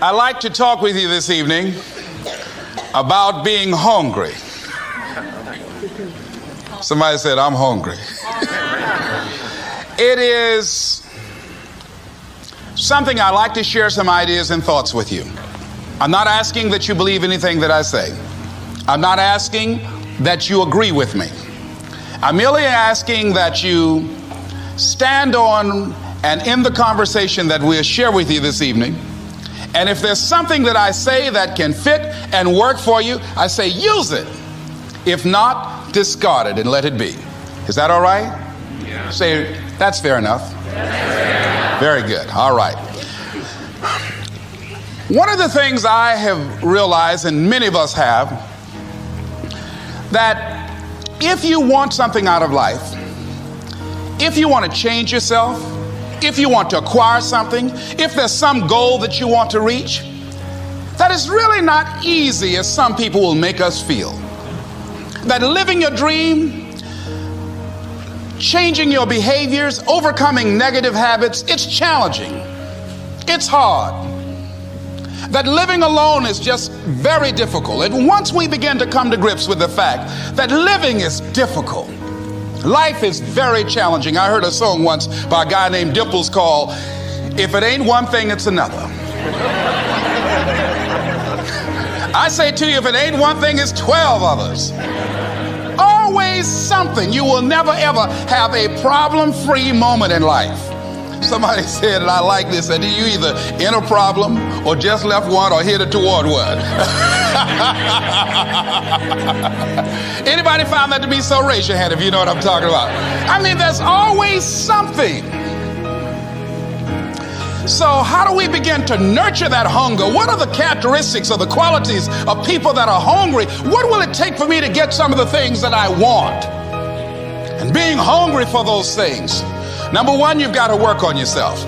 I'd like to talk with you this evening about being hungry. Somebody said, I'm hungry. It is something I like to share some ideas and thoughts with you. I'm not asking that you believe anything that I say. I'm not asking that you agree with me. I'm merely asking that you stand on and in the conversation that we'll share with you this evening. And if there's something that I say that can fit and work for you, I say use it. If not, discard it and let it be. Is that all right? Yeah. Say, that's fair enough. Yeah. Very good. All right. One of the things I have realized, and many of us have, that if you want something out of life, if you want to change yourself, if you want to acquire something, if there's some goal that you want to reach, that is really not easy as some people will make us feel. That living your dream, changing your behaviors, overcoming negative habits, it's challenging. It's hard. That living alone is just very difficult. And once we begin to come to grips with the fact that living is difficult, life is very challenging. I heard a song once by a guy named Dimples called, If It Ain't One Thing, It's Another. I say to you, if it ain't one thing, it's 12 others. Always something. You will never ever have a problem-free moment in life. Somebody said, and I like this, that you either in a problem or just left one or headed toward one. Anybody found that to be so? Raise your hand if you know what I'm talking about. I mean, there's always something. So how do we begin to nurture that hunger? What are the characteristics or the qualities of people that are hungry? What will it take for me to get some of the things that I want? And being hungry for those things. Number one, you've got to work on yourself.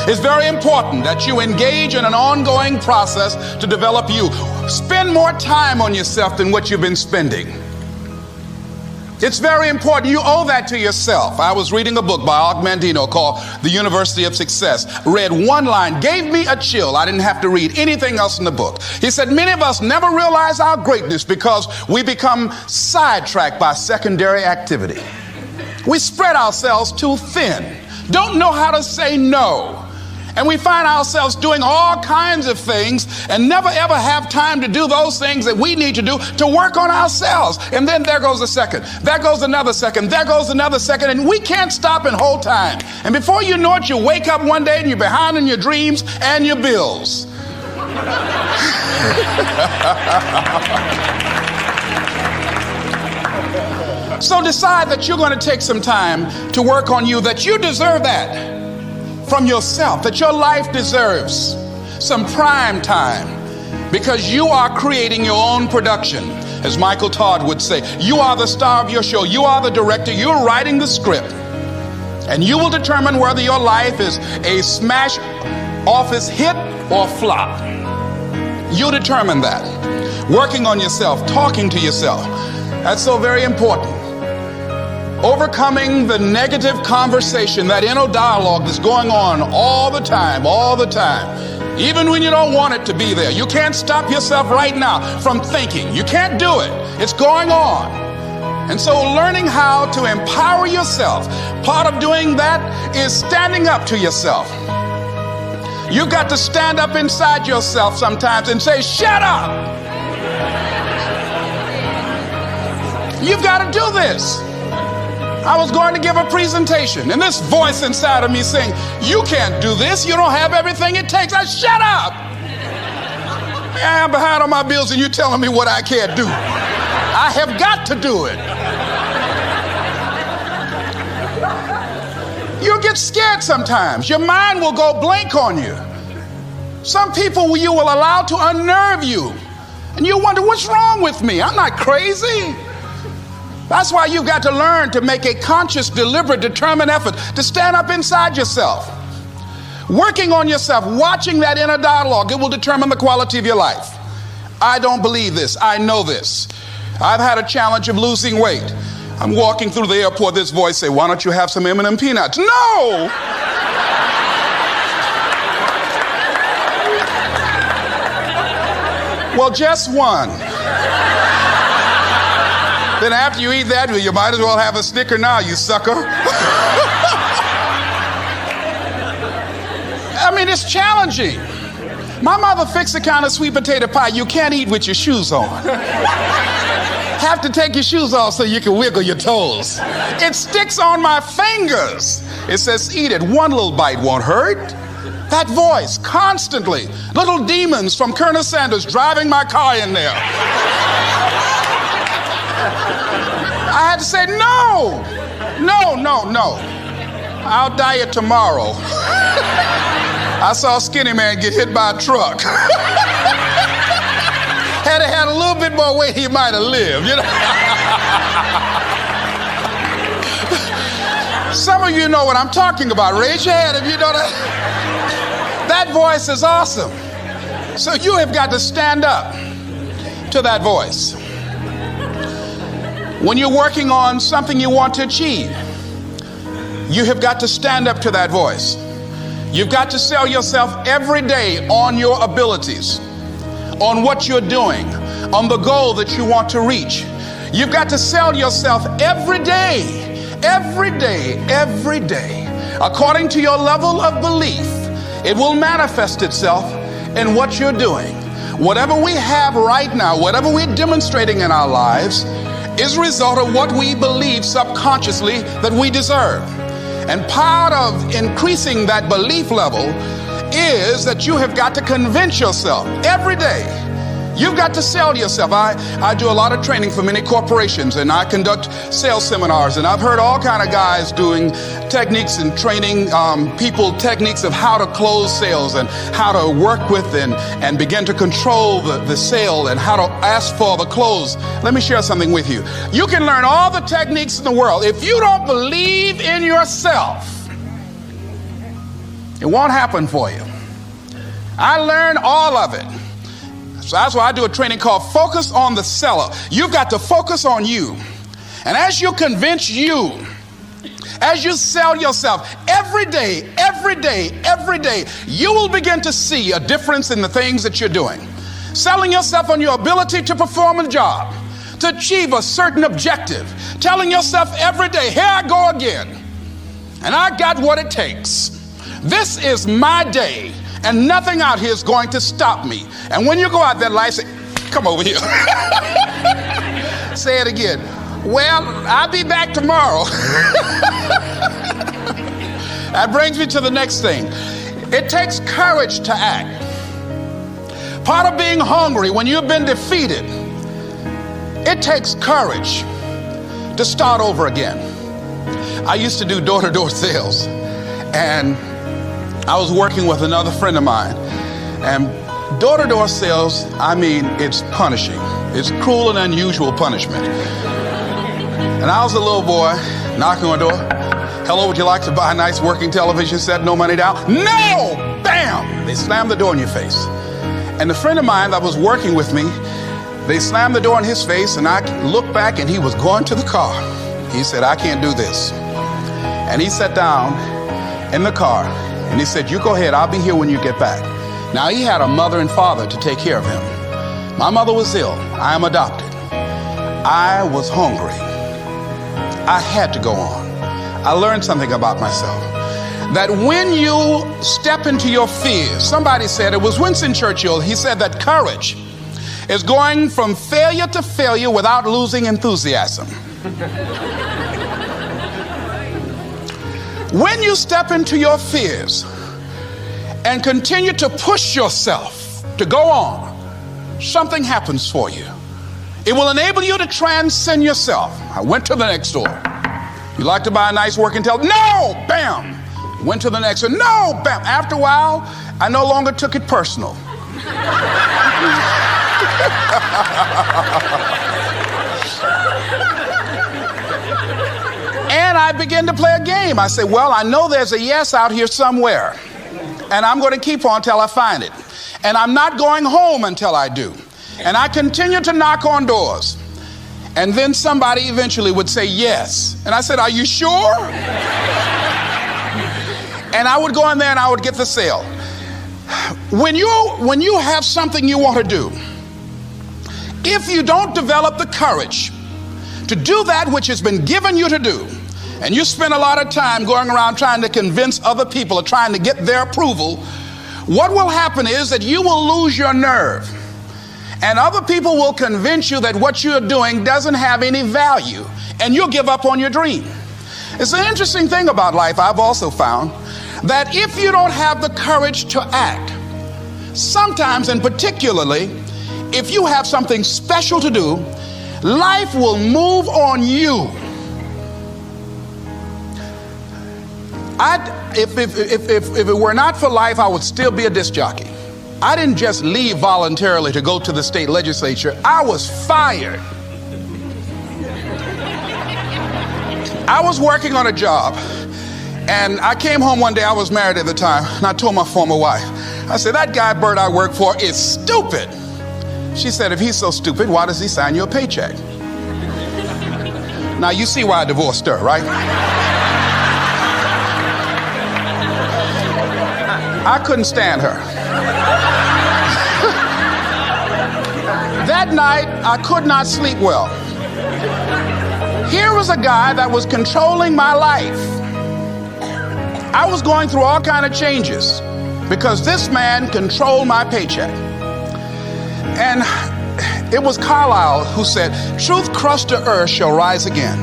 It's very important that you engage in an ongoing process to develop you. Spend more time on yourself than what you've been spending. It's very important. You owe that to yourself. I was reading a book by Og Mandino called The University of Success. Read one line, gave me a chill. I didn't have to read anything else in the book. He said, many of us never realize our greatness because we become sidetracked by secondary activity. We spread ourselves too thin, don't know how to say no. And we find ourselves doing all kinds of things and never ever have time to do those things that we need to do to work on ourselves. And then there goes a second, there goes another second, there goes another second, and we can't stop and hold time. And before you know it, you wake up one day and you're behind in your dreams and your bills. So decide that you're going to take some time to work on you, that you deserve that from yourself, that your life deserves some prime time because you are creating your own production. As Michael Todd would say, you are the star of your show. You are the director. You're writing the script. And you will determine whether your life is a smash office hit or flop. You determine that. Working on yourself, talking to yourself. That's so very important. Overcoming the negative conversation, that inner dialogue that's going on all the time, even when you don't want it to be there. You can't stop yourself right now from thinking. You can't do it. It's going on. And so learning how to empower yourself, part of doing that is standing up to yourself. You've got to stand up inside yourself sometimes and say, shut up. You've got to do this. I was going to give a presentation, and this voice inside of me saying, you can't do this. You don't have everything it takes. I shut up. I'm behind on my bills, and you're telling me what I can't do. I have got to do it. You'll get scared sometimes. Your mind will go blank on you. Some people you will allow to unnerve you, and you wonder, what's wrong with me? I'm not crazy. That's why you've got to learn to make a conscious, deliberate, determined effort to stand up inside yourself. Working on yourself, watching that inner dialogue, it will determine the quality of your life. I don't believe this. I know this. I've had a challenge of losing weight. I'm walking through the airport, this voice say, why don't you have some M&M peanuts? No! Well, just one. Then after you eat that, you might as well have a Snicker now, you sucker. I mean, it's challenging. My mother fixed the kind of sweet potato pie you can't eat with your shoes on. Have to take your shoes off so you can wiggle your toes. It sticks on my fingers. It says, eat it. One little bite won't hurt. That voice, constantly. Little demons from Colonel Sanders driving my car in there. I had to say, no. I'll diet tomorrow. I saw a skinny man get hit by a truck. Had he had a little bit more weight, he might have lived, you know. Some of you know what I'm talking about. Raise your hand if you know that. That voice is awesome. So you have got to stand up to that voice. When you're working on something you want to achieve, you have got to stand up to that voice. You've got to sell yourself every day on your abilities, on what you're doing, on the goal that you want to reach. You've got to sell yourself every day, according to your level of belief. It will manifest itself in what you're doing. Whatever we have right now, whatever we're demonstrating in our lives, is a result of what we believe subconsciously that we deserve. And part of increasing that belief level is that you have got to convince yourself every day. You've got to sell yourself. I do a lot of training for many corporations, and I conduct sales seminars, and I've heard all kind of guys doing techniques and training people techniques of how to close sales and how to work with and begin to control the sale and how to ask for the close. Let me share something with you. You can learn all the techniques in the world. If you don't believe in yourself, it won't happen for you. I learned all of it. So that's why I do a training called Focus on the Seller. You've got to focus on you. And as you convince you, as you sell yourself every day, you will begin to see a difference in the things that you're doing. Selling yourself on your ability to perform a job, to achieve a certain objective. Telling yourself every day, here I go again. And I got what it takes. This is my day. And nothing out here is going to stop me. And when you go out there, life say, come over here. Say it again. Well, I'll be back tomorrow. That brings me to the next thing. It takes courage to act. Part of being hungry when you've been defeated, it takes courage to start over again. I used to do door-to-door sales, and I was working with another friend of mine, and door-to-door sales, I mean, it's punishing. It's cruel and unusual punishment. And I was a little boy knocking on the door. Hello, would you like to buy a nice working television set? No money down? No! Bam! They slammed the door in your face. And the friend of mine that was working with me, they slammed the door in his face, and I looked back, and he was going to the car. He said, I can't do this. And he sat down in the car. And he said, you go ahead, I'll be here when you get back. Now, he had a mother and father to take care of him. My mother was ill. I am adopted. I was hungry. I had to go on. I learned something about myself. That when you step into your fears, somebody said, it was Winston Churchill, he said that courage is going from failure to failure without losing enthusiasm. When you step into your fears and continue to push yourself to go on, something happens for you. It will enable you to transcend yourself. I went to the next door. You like to buy a nice working television? No! Bam! Went to the next one. No! Bam! After a while, I no longer took it personal. And I began to play a game. I said, well, I know there's a yes out here somewhere, and I'm going to keep on until I find it. And I'm not going home until I do. And I continue to knock on doors. And then somebody eventually would say yes. And I said, are you sure? And I would go in there and I would get the sale. When you have something you want to do, If you don't develop the courage to do that which has been given you to do, and you spend a lot of time going around trying to convince other people or trying to get their approval, what will happen is that you will lose your nerve. And other people will convince you that what you're doing doesn't have any value, and you'll give up on your dream. It's an interesting thing about life, I've also found, that if you don't have the courage to act, sometimes and particularly if you have something special to do, life will move on you. If it were not for life, I would still be a disc jockey. I didn't just leave voluntarily to go to the state legislature. I was fired. I was working on a job, and I came home one day. I was married at the time, and I told my former wife, I said, that guy Bert I work for is stupid. She said, if he's so stupid, why does he sign you a paycheck? Now you see why I divorced her, right? I couldn't stand her. That night, I could not sleep well. Here was a guy that was controlling my life. I was going through all kinds of changes because this man controlled my paycheck. And it was Carlyle who said, truth crushed to earth shall rise again.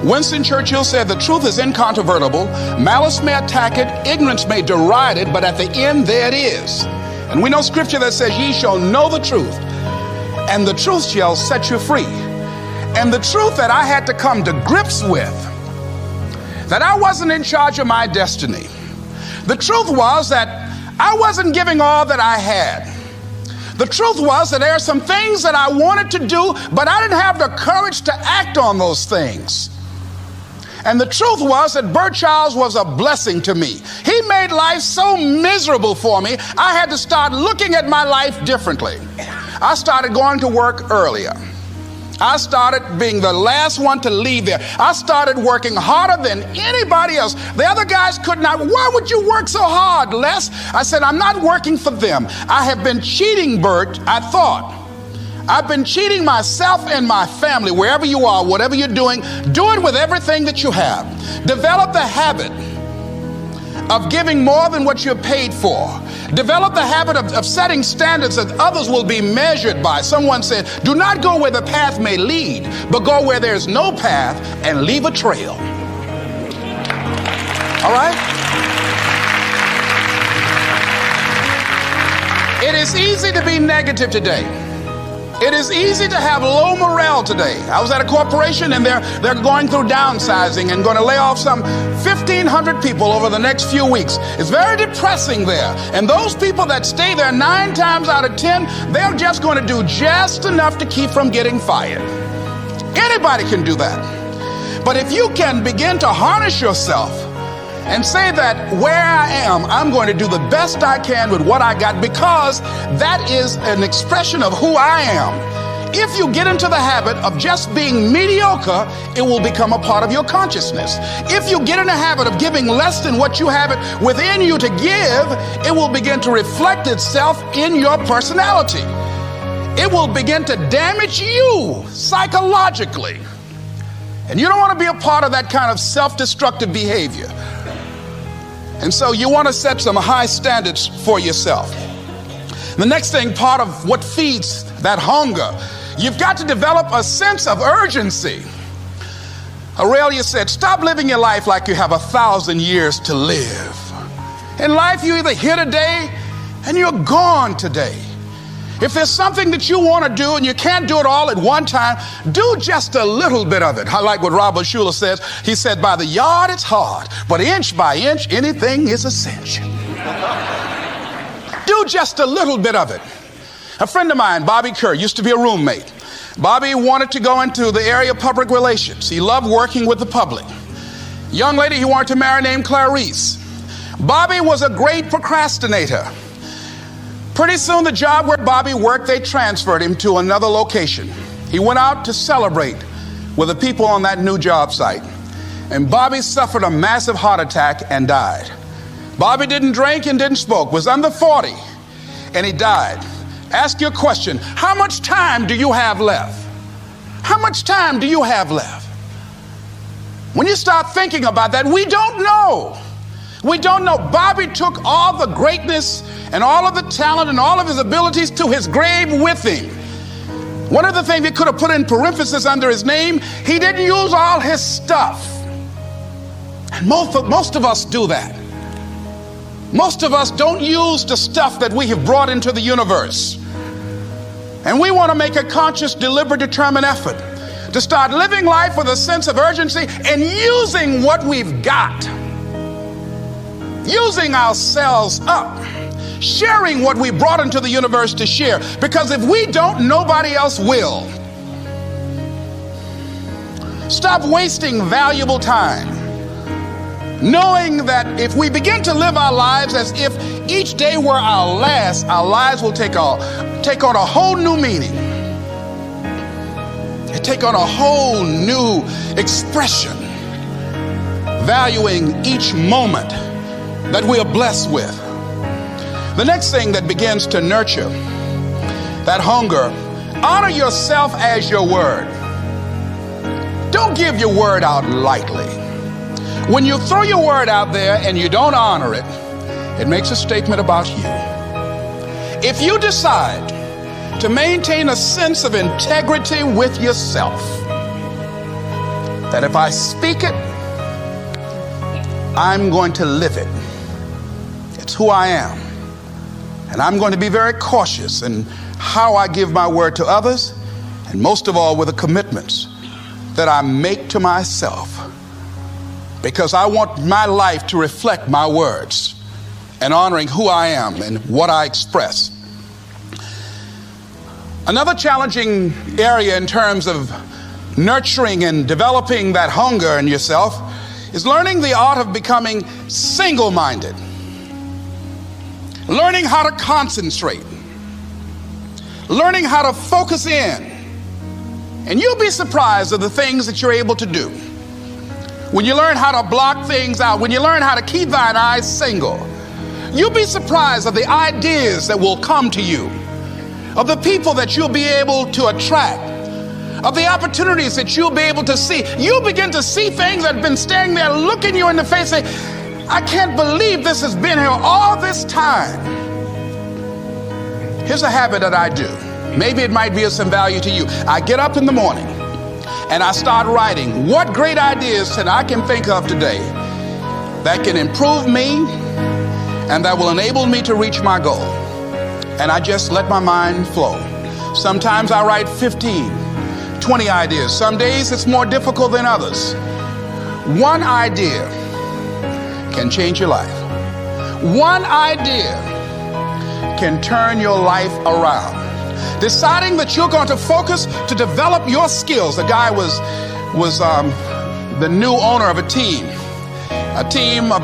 Winston Churchill said, the truth is incontrovertible. Malice may attack it, ignorance may deride it, but at the end there it is. And we know scripture that says, ye shall know the truth, and the truth shall set you free. And the truth that I had to come to grips with, that I wasn't in charge of my destiny. The truth was that I wasn't giving all that I had. The truth was that there are some things that I wanted to do, but I didn't have the courage to act on those things. And the truth was that Bert Childs was a blessing to me. He made life so miserable for me, I had to start looking at my life differently. I started going to work earlier. I started being the last one to leave there. I started working harder than anybody else. The other guys could not. Why would you work so hard, Les? I said, I'm not working for them. I have been cheating, Bert, I thought. I've been cheating myself and my family. Wherever you are, whatever you're doing, do it with everything that you have. Develop the habit of giving more than what you're paid for. Develop the habit of setting standards that others will be measured by. Someone said, do not go where the path may lead, but go where there's no path and leave a trail. All right? It is easy to be negative today. It is easy to have low morale today. I was at a corporation and they're going through downsizing and going to lay off some 1,500 people over the next few weeks. It's very depressing there. And those people that stay there 9 times out of 10, they're just going to do just enough to keep from getting fired. Anybody can do that. But if you can begin to harness yourself and say that where I am, I'm going to do the best I can with what I got, because that is an expression of who I am. If you get into the habit of just being mediocre, it will become a part of your consciousness. If you get in the habit of giving less than what you have it within you to give, it will begin to reflect itself in your personality. It will begin to damage you psychologically. And you don't want to be a part of that kind of self-destructive behavior. And so you want to set some high standards for yourself. The next thing, part of what feeds that hunger, you've got to develop a sense of urgency. Aurelia said, stop living your life like you have 1,000 years to live. In life, you're either here today and you're gone today. If there's something that you want to do and you can't do it all at one time, do just a little bit of it. I like what Robert Schuller says. He said, by the yard it's hard, but inch by inch, anything is a cinch. Do just a little bit of it. A friend of mine, Bobby Kerr, used to be a roommate. Bobby wanted to go into the area of public relations. He loved working with the public. Young lady he wanted to marry named Clarice. Bobby was a great procrastinator. Pretty soon, the job where Bobby worked, they transferred him to another location. He went out to celebrate with the people on that new job site. And Bobby suffered a massive heart attack and died. Bobby didn't drink and didn't smoke, was under 40, and he died. Ask your question. How much time do you have left? How much time do you have left? When you start thinking about that, we don't know. We don't know. Bobby took all the greatness and all of the talent and all of his abilities to his grave with him. One of the things he could have put in parentheses under his name, he didn't use all his stuff. And most of us do that. Most of us don't use the stuff that we have brought into the universe. And we want to make a conscious, deliberate, determined effort to start living life with a sense of urgency and using what we've got. Using ourselves up. Sharing what we brought into the universe to share. Because if we don't, nobody else will. Stop wasting valuable time, knowing that if we begin to live our lives as if each day were our last, our lives will take on a whole new meaning. Take on a whole new expression, valuing each moment that we are blessed with. The next thing that begins to nurture that hunger, honor yourself as your word. Don't give your word out lightly. When you throw your word out there and you don't honor it, it makes a statement about you. If you decide to maintain a sense of integrity with yourself, that if I speak it, I'm going to live it. It's who I am. And I'm going to be very cautious in how I give my word to others, and most of all with the commitments that I make to myself, because I want my life to reflect my words and honoring who I am and what I express. Another challenging area in terms of nurturing and developing that hunger in yourself is learning the art of becoming single-minded. Learning how to concentrate. Learning how to focus in. And you'll be surprised at the things that you're able to do. When you learn how to block things out, when you learn how to keep thine eyes single, you'll be surprised at the ideas that will come to you, of the people that you'll be able to attract, of the opportunities that you'll be able to see. You'll begin to see things that have been standing there looking you in the face and say, I can't believe this has been here all this time. Here's a habit that I do. Maybe it might be of some value to you. I get up in the morning and I start writing what great ideas that I can think of today that can improve me and that will enable me to reach my goal. And I just let my mind flow. Sometimes I write 15, 20 ideas. Some days it's more difficult than others. One idea can change your life. One idea can turn your life around. Deciding that you're going to focus to develop your skills. The guy was the new owner of a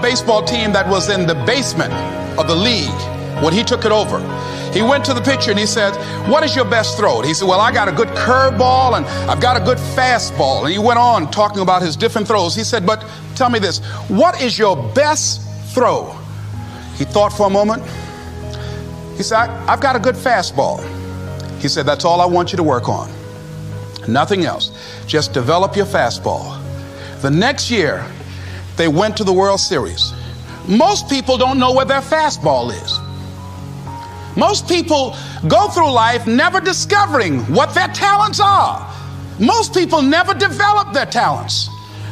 baseball team that was in the basement of the league when he took it over. He went to the pitcher and he said, what is your best throw? He said, well, I got a good curveball and I've got a good fastball. And he went on talking about his different throws. He said, but tell me this, what is your best throw? He thought for a moment. He said, I've got a good fastball. He said, that's all I want you to work on. Nothing else. Just develop your fastball. The next year, they went to the World Series. Most people don't know where their fastball is. Most people go through life never discovering what their talents are. Most people never develop their talents.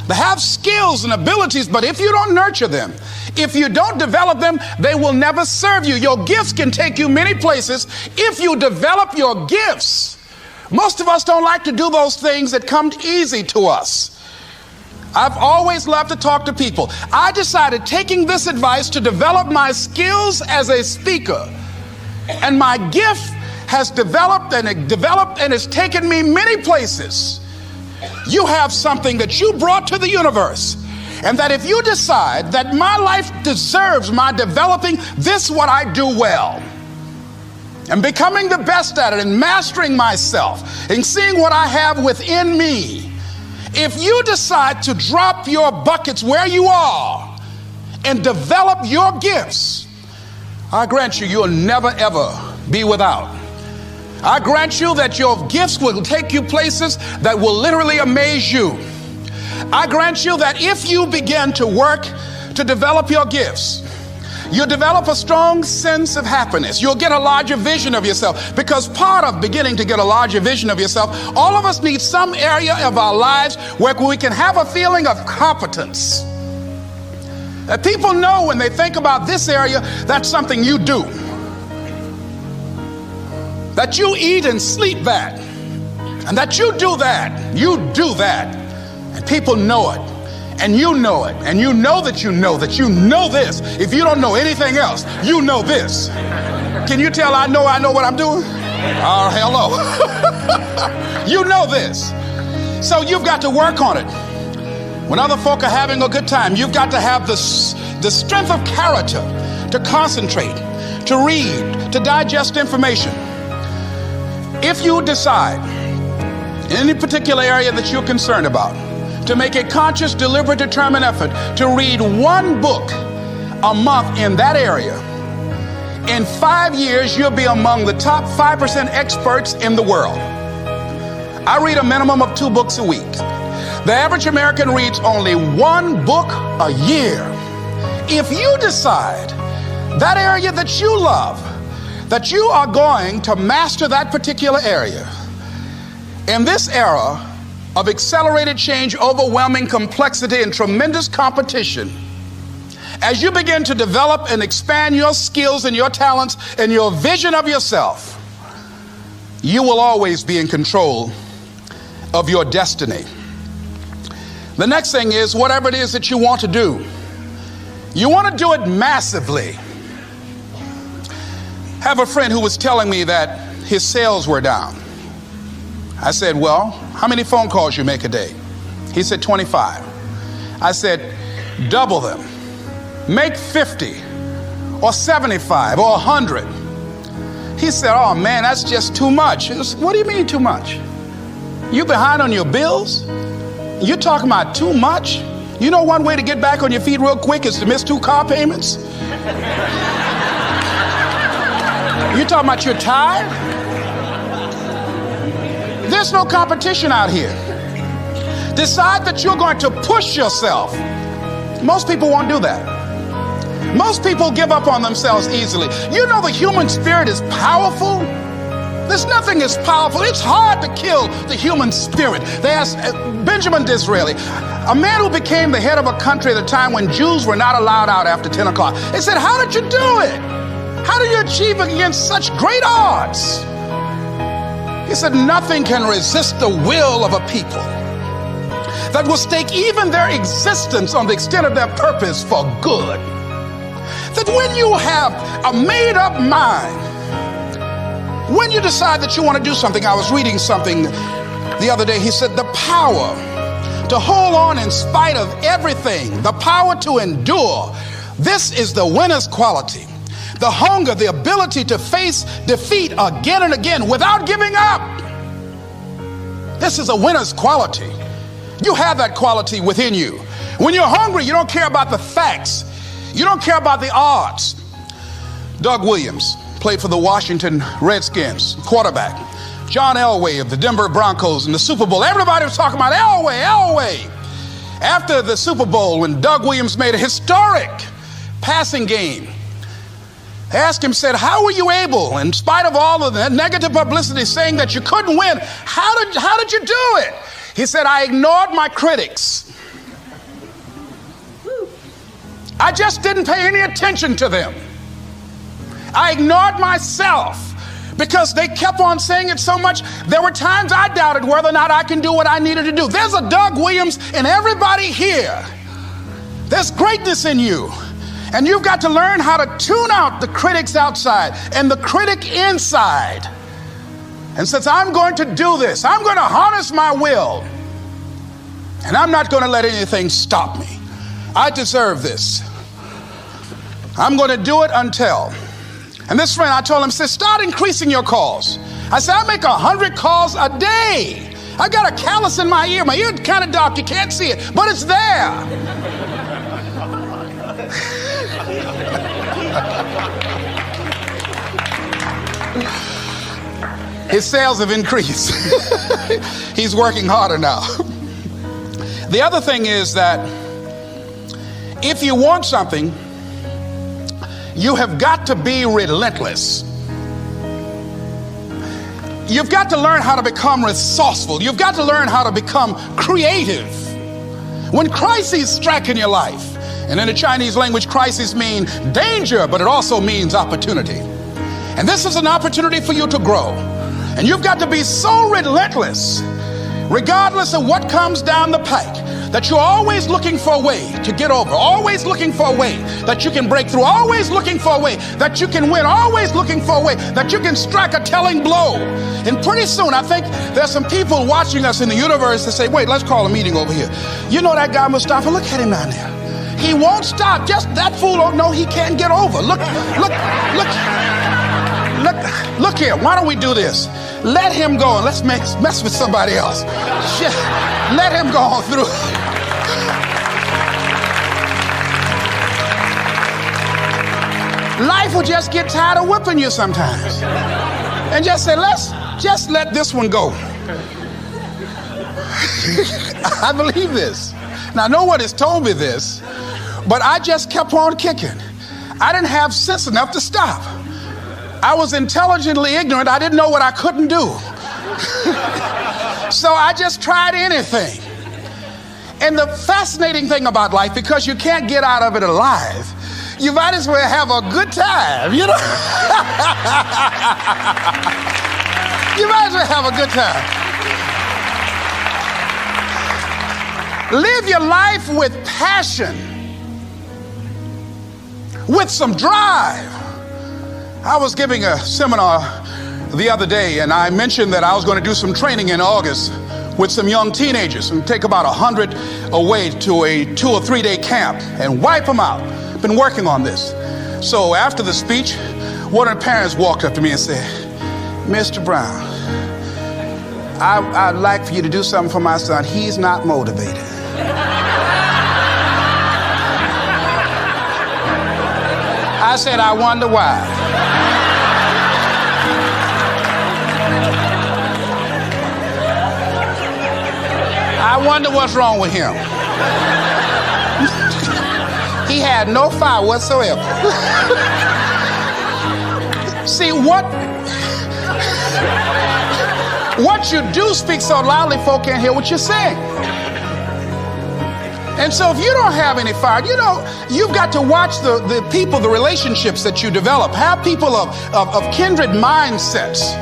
They have skills and abilities, but if you don't nurture them, if you don't develop them, they will never serve you. Your gifts can take you many places if you develop your gifts. Most of us don't like to do those things that come easy to us. I've always loved to talk to people. I decided, taking this advice, to develop my skills as a speaker. And my gift has developed and it's taken me many places. You have something that you brought to the universe, and that if you decide that my life deserves my developing this, what I do well, and becoming the best at it, and mastering myself, and seeing what I have within me, if you decide to drop your buckets where you are and develop your gifts, I grant you, you'll never ever be without. I grant you that your gifts will take you places that will literally amaze you. I grant you that if you begin to work to develop your gifts, you'll develop a strong sense of happiness. You'll get a larger vision of yourself, because part of beginning to get a larger vision of yourself, all of us need some area of our lives where we can have a feeling of competence. That people know when they think about this area, that's something you do. That you eat and sleep that. And that you do that. You do that. And people know it. And you know it, and you know that you know this. If you don't know anything else, you know this. Can you tell I know what I'm doing? Oh, hello. You know this. So you've got to work on it. When other folk are having a good time, you've got to have the strength of character to concentrate, to read, to digest information. If you decide in any particular area that you're concerned about, to make a conscious, deliberate, determined effort to read one book a month in that area, in 5 years, you'll be among the top 5% experts in the world. I read a minimum of 2 books a week. The average American reads only 1 book a year. If you decide that area that you love, that you are going to master that particular area, in this era of accelerated change, overwhelming complexity, and tremendous competition, as you begin to develop and expand your skills and your talents and your vision of yourself, you will always be in control of your destiny. The next thing is, whatever it is that you want to do, you want to do it massively. I have a friend who was telling me that his sales were down. I said, well, how many phone calls you make a day? He said, 25. I said, double them. Make 50 or 75 or 100. He said, oh man, that's just too much. I said, what do you mean too much? You behind on your bills? You're talking about too much? You know one way to get back on your feet real quick is to miss 2 car payments? You talking about you're tired? There's no competition out here. Decide that you're going to push yourself. Most people won't do that. Most people give up on themselves easily. You know the human spirit is powerful. There's nothing as powerful. It's hard to kill the human spirit. They asked Benjamin Disraeli, a man who became the head of a country at a time when Jews were not allowed out after 10 o'clock. They said, how did you do it? How did you achieve it against such great odds? He said, nothing can resist the will of a people that will stake even their existence on the extent of their purpose for good. That when you have a made-up mind, when you decide that you want to do something, I was reading something the other day, he said, the power to hold on in spite of everything, the power to endure, this is the winner's quality. The hunger, the ability to face defeat again and again without giving up. This is a winner's quality. You have that quality within you. When you're hungry, you don't care about the facts. You don't care about the odds. Doug Williams played for the Washington Redskins, quarterback. John Elway of the Denver Broncos in the Super Bowl. Everybody was talking about Elway. After the Super Bowl, when Doug Williams made a historic passing game, they asked him, said, how were you able, in spite of all of the negative publicity saying that you couldn't win, how did you do it? He said, I ignored my critics. I just didn't pay any attention to them. I ignored myself because they kept on saying it so much. There were times I doubted whether or not I can do what I needed to do. There's a Doug Williams in everybody here. There's greatness in you. And you've got to learn how to tune out the critics outside and the critic inside. And since I'm going to do this, I'm going to harness my will. And I'm not going to let anything stop me. I deserve this. I'm going to do it until. And this friend, I told him, said, start increasing your calls. I said, I make 100 calls a day. I got a callus in my ear. My ear kind of dark. You can't see it, but it's there. His sales have increased. He's working harder now. The other thing is that if you want something, you have got to be relentless. You've got to learn how to become resourceful. You've got to learn how to become creative. When crises strike in your life, and in the Chinese language, crises mean danger, but it also means opportunity. And this is an opportunity for you to grow. And you've got to be so relentless, regardless of what comes down the pike, that you're always looking for a way to get over, always looking for a way that you can break through, always looking for a way that you can win, always looking for a way that you can strike a telling blow. And pretty soon, I think there's some people watching us in the universe that say, wait, let's call a meeting over here. You know that guy Mustafa? Look at him down there. He won't stop. Just that fool don't know he can't get over. Look here. Why don't we do this? Let him go and let's mess with somebody else. Just let him go on through. Life will just get tired of whipping you sometimes. And just say, let's just let this one go. I believe this. Now, no one has told me this, but I just kept on kicking. I didn't have sense enough to stop. I was intelligently ignorant. I didn't know what I couldn't do. So I just tried anything. And the fascinating thing about life, because you can't get out of it alive, you might as well have a good time, you know? You might as well have a good time. Live your life with passion, with some drive. I was giving a seminar the other day, and I mentioned that I was going to do some training in August with some young teenagers and take about 100 away to a 2 or 3 day camp and wipe them out. Been working on this. So after the speech, one of the parents walked up to me and said, Mr. Brown, I'd like for you to do something for my son. He's not motivated. I said, I wonder why. I wonder what's wrong with him. He had no fire whatsoever. See, what you do speaks so loudly, folk can't hear what you're saying. And so if you don't have any fire, you know, you've got to watch the people, the relationships that you develop. Have people of kindred mindsets.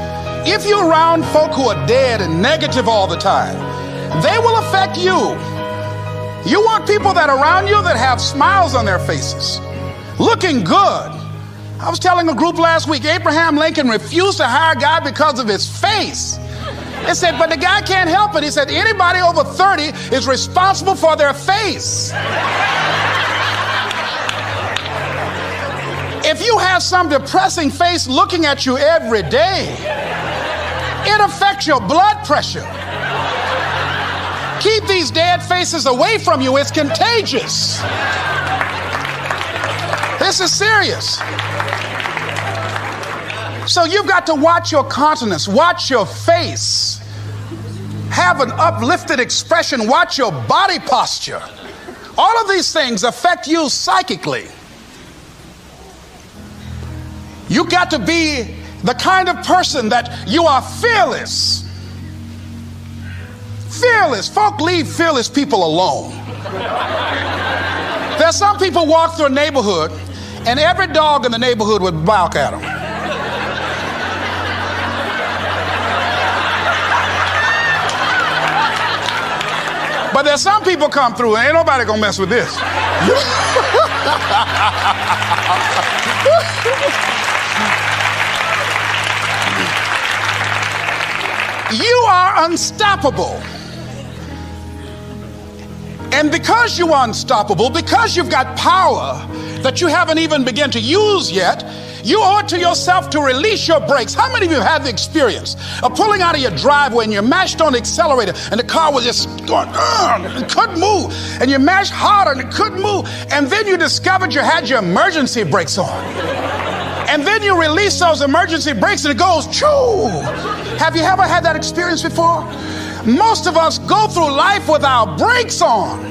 If you're around folk who are dead and negative all the time, they will affect you. You want people that are around you that have smiles on their faces, looking good. I was telling a group last week, Abraham Lincoln refused to hire a guy because of his face. They said, but the guy can't help it. He said, anybody over 30 is responsible for their face. If you have some depressing face looking at you every day, it affects your blood pressure. Keep these dead faces away from you. It's contagious. This is serious. So you've got to watch your countenance, watch your face, have an uplifted expression, watch your body posture. All of these things affect you psychically. You've got to be the kind of person that you are fearless. Fearless. Folk leave fearless people alone. There's some people walk through a neighborhood and every dog in the neighborhood would bark at them. But there's some people come through and ain't nobody gonna mess with this. You are unstoppable. And because you are unstoppable, because you've got power that you haven't even begun to use yet, you owe it to yourself to release your brakes. How many of you have had the experience of pulling out of your driveway and you're mashed on the accelerator and the car was just going, it couldn't move, and you mashed harder and it couldn't move, and then you discovered you had your emergency brakes on. And then you release those emergency brakes and it goes, choo. Have you ever had that experience before? Most of us go through life with our brakes on,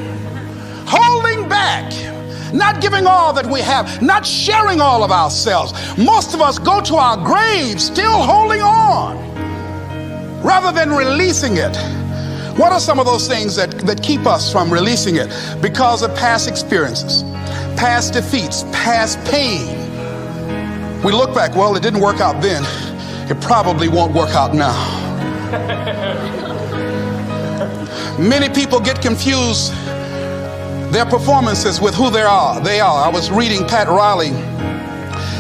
holding back, not giving all that we have, not sharing all of ourselves. Most of us go to our graves still holding on rather than releasing it. What are some of those things that keep us from releasing it? Because of past experiences, past defeats, past pain. We look back, well, it didn't work out then. It probably won't work out now. Many people get confused their performances with who they are. I was reading Pat Riley,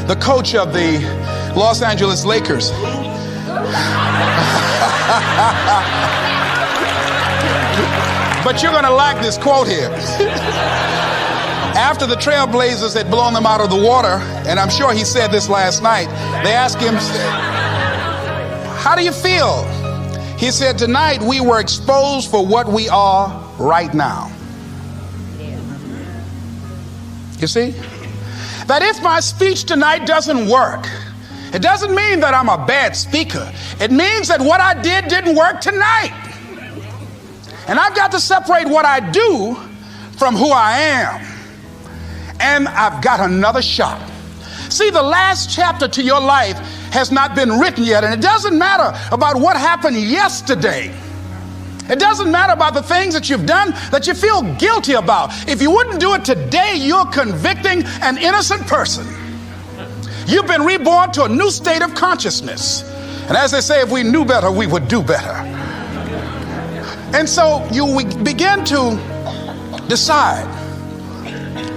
the coach of the Los Angeles Lakers. But you're going to like this quote here. After the Trailblazers had blown them out of the water, and I'm sure he said this last night, they asked him, how do you feel? He said, tonight we were exposed for what we are right now. You see? That if my speech tonight doesn't work, it doesn't mean that I'm a bad speaker. It means that what I did didn't work tonight. And I've got to separate what I do from who I am. And I've got another shot. See, the last chapter to your life has not been written yet, and it doesn't matter about what happened yesterday. It doesn't matter about the things that you've done that you feel guilty about. If you wouldn't do it today, you're convicting an innocent person. You've been reborn to a new state of consciousness. And as they say, if we knew better, we would do better. And so we begin to decide,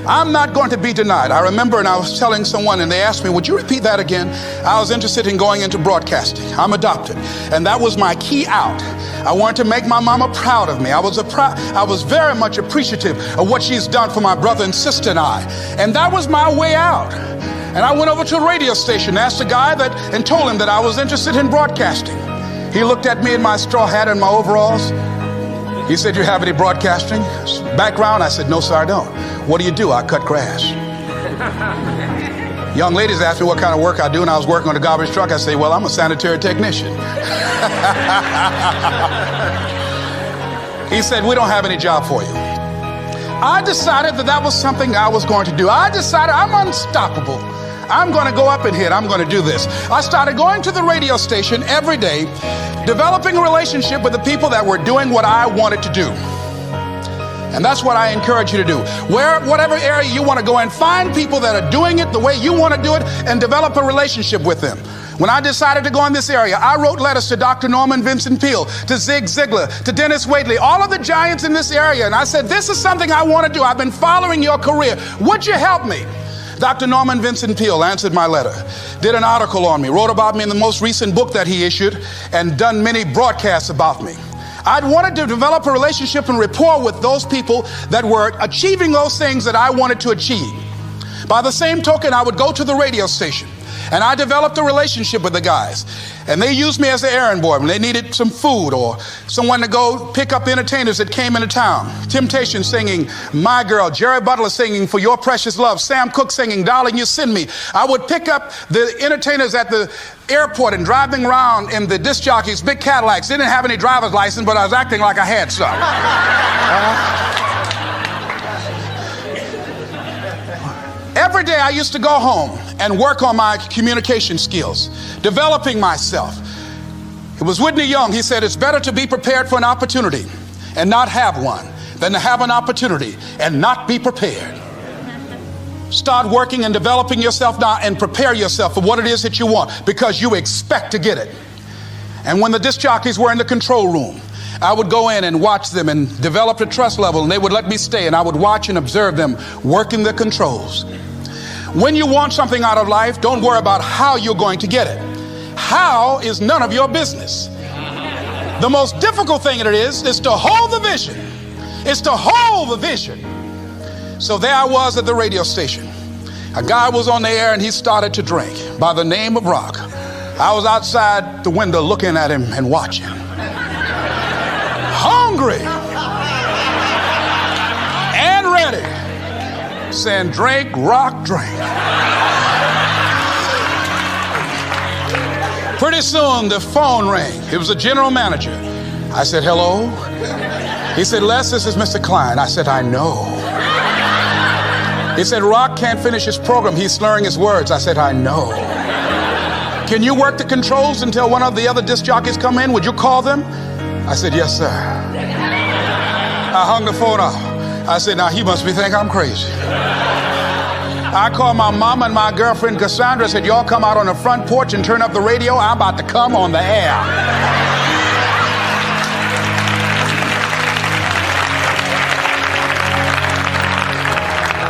I'm not going to be denied. I remember, and I was telling someone, and they asked me, would you repeat that again? I was interested in going into broadcasting. I'm adopted, and that was my key out. I wanted to make my mama proud of me. I was very much appreciative of what she's done for my brother and sister and I. And that was my way out. And I went over to a radio station, asked a guy and told him that I was interested in broadcasting. He looked at me in my straw hat and my overalls. He said, you have any broadcasting background? I said, no, sir, I don't. What do? I cut grass. Young ladies asked me what kind of work I do, and I was working on a garbage truck. I say, well, I'm a sanitary technician. He said, we don't have any job for you. I decided that was something I was going to do. I decided I'm unstoppable. I'm going to go up and hit. I'm going to do this. I started going to the radio station every day, developing a relationship with the people that were doing what I wanted to do. And that's what I encourage you to do. Whatever area you want to go in, find people that are doing it the way you want to do it and develop a relationship with them. When I decided to go in this area, I wrote letters to Dr. Norman Vincent Peale, to Zig Ziglar, to Dennis Waitley, all of the giants in this area. And I said, this is something I want to do. I've been following your career. Would you help me? Dr. Norman Vincent Peale answered my letter, did an article on me, wrote about me in the most recent book that he issued, and done many broadcasts about me. I'd wanted to develop a relationship and rapport with those people that were achieving those things that I wanted to achieve. By the same token, I would go to the radio station, and I developed a relationship with the guys. And they used me as an errand boy when they needed some food or someone to go pick up entertainers that came into town. Temptation singing My Girl, Jerry Butler singing For Your Precious Love, Sam Cooke singing Darling You Send Me. I would pick up the entertainers at the airport and driving around in the disc jockeys, big Cadillacs. Didn't have any driver's license, but I was acting like I had some. Every day I used to go home and work on my communication skills, developing myself. It was Whitney Young. He said, it's better to be prepared for an opportunity and not have one than to have an opportunity and not be prepared. Start working and developing yourself now and prepare yourself for what it is that you want, because you expect to get it. And when the disc jockeys were in the control room, I would go in and watch them and develop a trust level, and they would let me stay, and I would watch and observe them working the controls. When you want something out of life, don't worry about how you're going to get it. How is none of your business. The most difficult thing it is to hold the vision. It's to hold the vision. So there I was at the radio station. A guy was on the air and he started to drink by the name of Rock. I was outside the window looking at him and watching. Hungry and ready, saying, drink, Rock, drink. Pretty soon the phone rang. It was the general manager. I said, hello? He said, Les, this is Mr. Klein. I said, I know. He said, Rock can't finish his program. He's slurring his words. I said, I know. Can you work the controls until one of the other disc jockeys come in? Would you call them? I said, yes, sir. I hung the phone up. I said, now he must be thinking I'm crazy. I called my mama and my girlfriend Cassandra, said, y'all come out on the front porch and turn up the radio. I'm about to come on the air.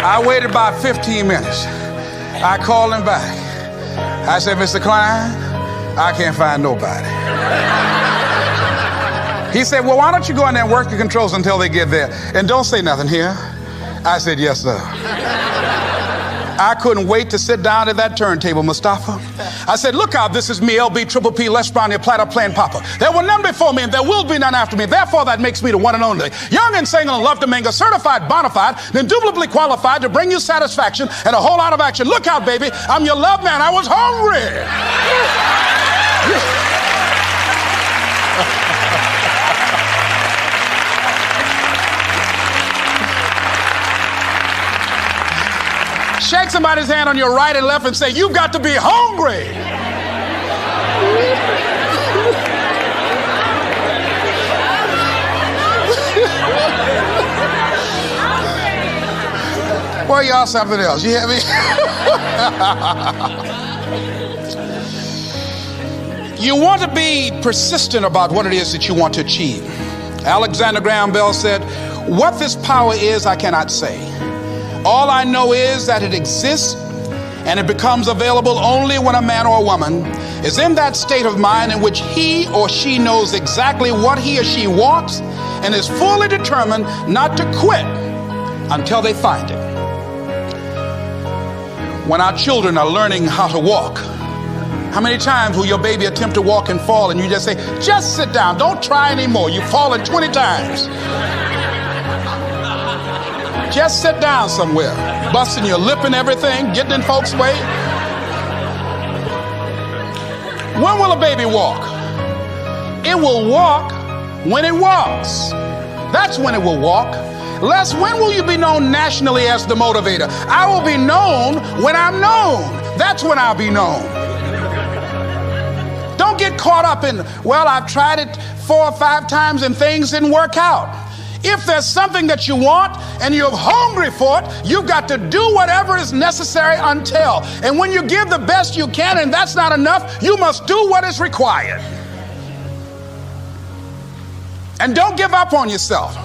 I waited about 15 minutes. I called him back. I said, Mr. Klein, I can't find nobody. He said, well, why don't you go in there and work the controls until they get there? And don't say nothing here. I said, yes, sir. I couldn't wait to sit down at that turntable, Mustafa. I said, look out, this is me, LB, Triple P, Les Brown, your platter playing Papa. There were none before me and there will be none after me. Therefore, that makes me the one and only. Young and single and love to mingle, certified, bona fide, indubitably qualified to bring you satisfaction and a whole lot of action. Look out, baby, I'm your love man. I was hungry. Shake somebody's hand on your right and left and say, you've got to be hungry. Well, y'all something else. You hear me? You want to be persistent about what it is that you want to achieve. Alexander Graham Bell said, what this power is, I cannot say. All I know is that it exists and it becomes available only when a man or a woman is in that state of mind in which he or she knows exactly what he or she wants and is fully determined not to quit until they find it. When our children are learning how to walk, how many times will your baby attempt to walk and fall and you just say, just sit down, don't try anymore, you've fallen 20 times. Just sit down somewhere, busting your lip and everything, getting in folks' way. When will a baby walk? It will walk when it walks. That's when it will walk. Les, when will you be known nationally as the motivator? I will be known when I'm known. That's when I'll be known. Don't get caught up in, well, I've tried it 4 or 5 times and things didn't work out. If there's something that you want and you're hungry for it, you've got to do whatever is necessary until. And when you give the best you can and that's not enough, you must do what is required. And don't give up on yourself.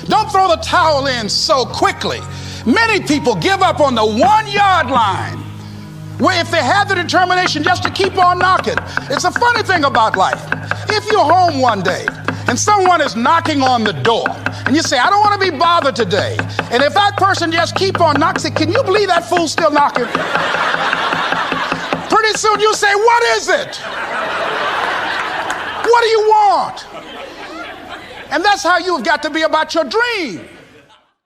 Don't throw the towel in so quickly. Many people give up on the 1-yard line, where if they have the determination just to keep on knocking. It's a funny thing about life. If you're home one day and someone is knocking on the door and you say, I don't want to be bothered today. And if that person just keep on knocking, say, can you believe that fool's still knocking? Pretty soon you say, what is it? What do you want? And that's how you've got to be about your dream.